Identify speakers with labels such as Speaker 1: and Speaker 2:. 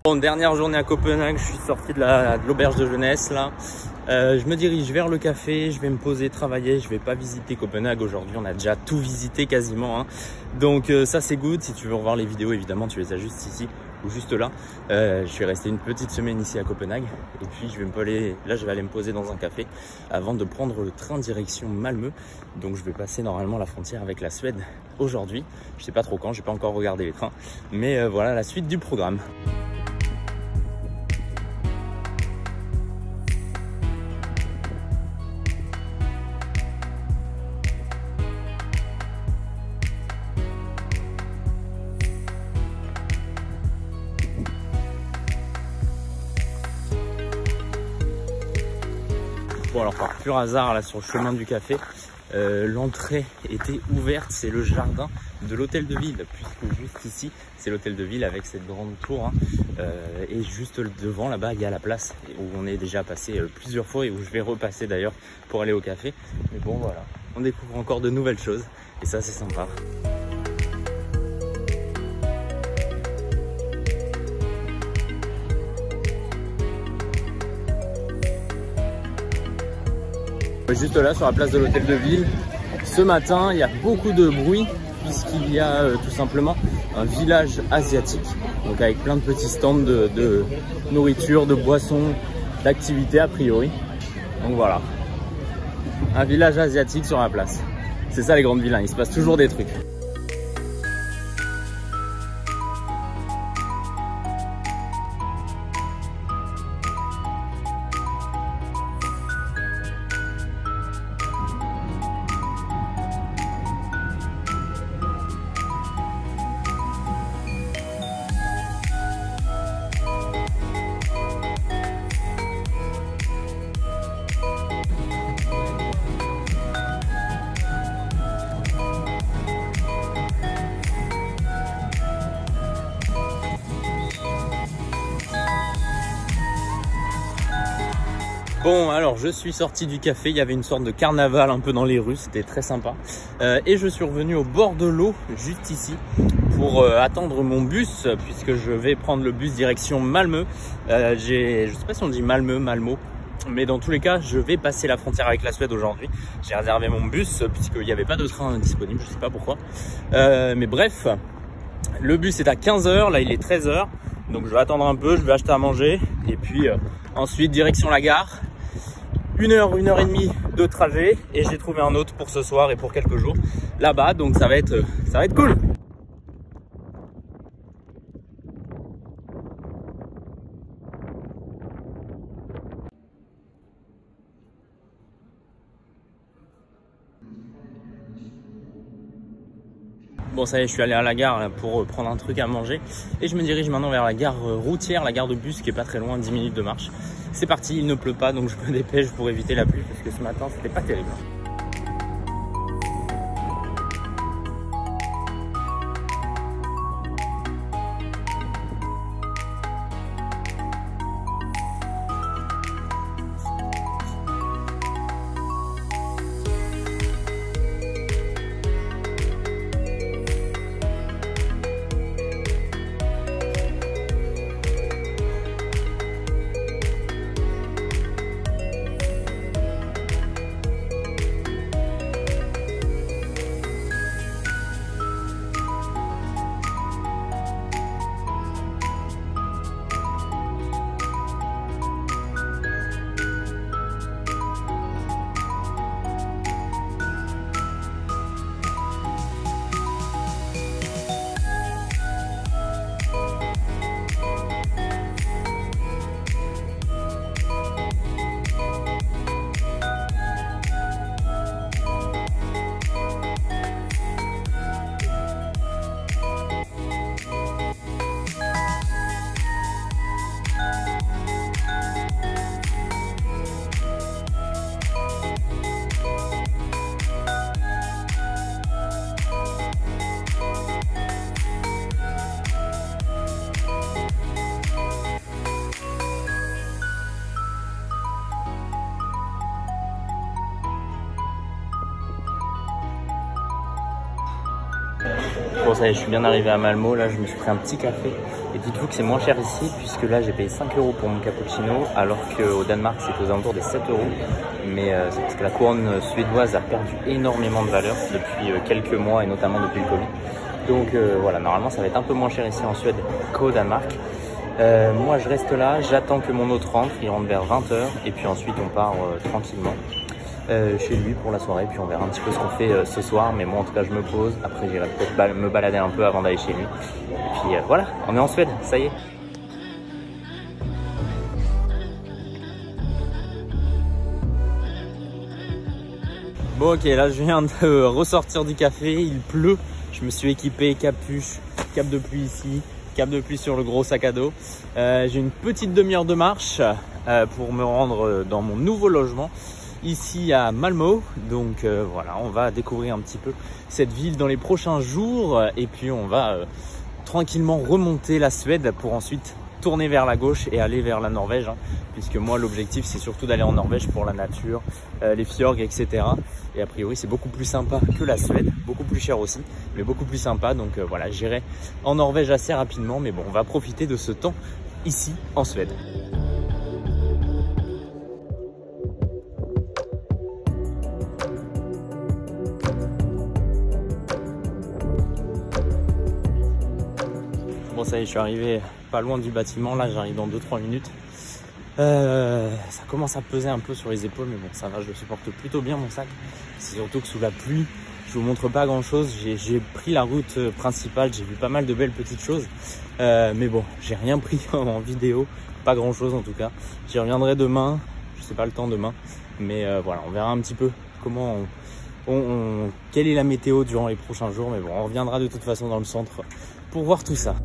Speaker 1: Bon, dernière journée à Copenhague, je suis sorti de l'auberge de jeunesse là. Je me dirige vers le café, je vais me poser, travailler. Je vais pas visiter Copenhague aujourd'hui, on a déjà tout visité quasiment, hein. Donc ça c'est good. Si tu veux revoir les vidéos, évidemment tu les as juste ici ou juste là. Je suis resté une petite semaine ici à Copenhague et puis je vais aller me poser dans un café avant de prendre le train direction Malmö. Donc je vais passer normalement la frontière avec la Suède aujourd'hui. Je sais pas trop quand, j'ai pas encore regardé les trains, mais voilà la suite du programme. Bon, alors par pur hasard là sur le chemin du café, l'entrée était ouverte, c'est le jardin de l'hôtel de ville, puisque juste ici c'est l'hôtel de ville avec cette grande tour, hein, et juste devant là-bas il y a la place où on est déjà passé plusieurs fois et où je vais repasser d'ailleurs pour aller au café. Mais bon voilà, on découvre encore de nouvelles choses et ça c'est sympa. Juste là sur la place de l'hôtel de ville, ce matin il y a beaucoup de bruit puisqu'il y a tout simplement un village asiatique, donc avec plein de petits stands de nourriture, de boissons, d'activités a priori. Donc voilà, un village asiatique sur la place. C'est ça les grandes villes, hein. Il se passe toujours des trucs. Bon, alors je suis sorti du café, il y avait une sorte de carnaval un peu dans les rues, c'était très sympa. Et je suis revenu au bord de l'eau, juste ici, pour attendre mon bus, puisque je vais prendre le bus direction Malmö. Je sais pas si on dit Malmö, Malmo, mais dans tous les cas, je vais passer la frontière avec la Suède aujourd'hui. J'ai réservé mon bus, puisqu'il n'y avait pas de train disponible, je sais pas pourquoi. Mais bref, le bus est à 15 h, là il est 13 h, donc je vais attendre un peu, je vais acheter à manger, et puis ensuite direction la gare. 1 heure, 1 heure et demie de trajet et j'ai trouvé un hôte pour ce soir et pour quelques jours là-bas, donc ça va être cool. Bon, ça y est, je suis allé à la gare là, pour prendre un truc à manger et je me dirige maintenant vers la gare routière, la gare de bus qui est pas très loin, 10 minutes de marche. C'est parti, il ne pleut pas donc je me dépêche pour éviter la pluie parce que ce matin c'était pas terrible. Bon ça y est, je suis bien arrivé à Malmö, là je me suis pris un petit café et dites-vous que c'est moins cher ici puisque là j'ai payé 5 € pour mon cappuccino alors qu'au Danemark c'est aux alentours des 7 €, mais c'est parce que la couronne suédoise a perdu énormément de valeur depuis quelques mois et notamment depuis le Covid. Donc voilà, normalement ça va être un peu moins cher ici en Suède qu'au Danemark. Moi je reste là, j'attends que mon hôte rentre, il rentre vers 20 h et puis ensuite on part tranquillement chez lui pour la soirée, puis on verra un petit peu ce qu'on fait ce soir, mais moi en tout cas je me pose, après j'irai peut-être me balader un peu avant d'aller chez lui, et puis voilà, on est en Suède, ça y est. Bon ok, là je viens de ressortir du café, il pleut, je me suis équipé, capuche, cape de pluie ici, cape de pluie sur le gros sac à dos. J'ai une petite demi-heure de marche pour me rendre dans mon nouveau logement ici à Malmö. Donc voilà, on va découvrir un petit peu cette ville dans les prochains jours et puis on va tranquillement remonter la Suède pour ensuite tourner vers la gauche et aller vers la Norvège, puisque moi l'objectif c'est surtout d'aller en Norvège pour la nature, les fjords, etc. Et a priori c'est beaucoup plus sympa que la Suède, beaucoup plus cher aussi, mais beaucoup plus sympa. Donc voilà, j'irai en Norvège assez rapidement, mais bon, on va profiter de ce temps ici en Suède. Bon ça y est, je suis arrivé pas loin du bâtiment, là j'arrive dans 2-3 minutes. Ça commence à peser un peu sur les épaules, mais bon ça va, je le supporte plutôt bien mon sac. C'est surtout que sous la pluie, je vous montre pas grand chose. J'ai pris la route principale, j'ai vu pas mal de belles petites choses, mais bon, j'ai rien pris en vidéo, pas grand chose en tout cas. J'y reviendrai demain, je sais pas le temps demain, mais voilà, on verra un petit peu comment quelle est la météo durant les prochains jours, mais bon, on reviendra de toute façon dans le centre pour voir tout ça.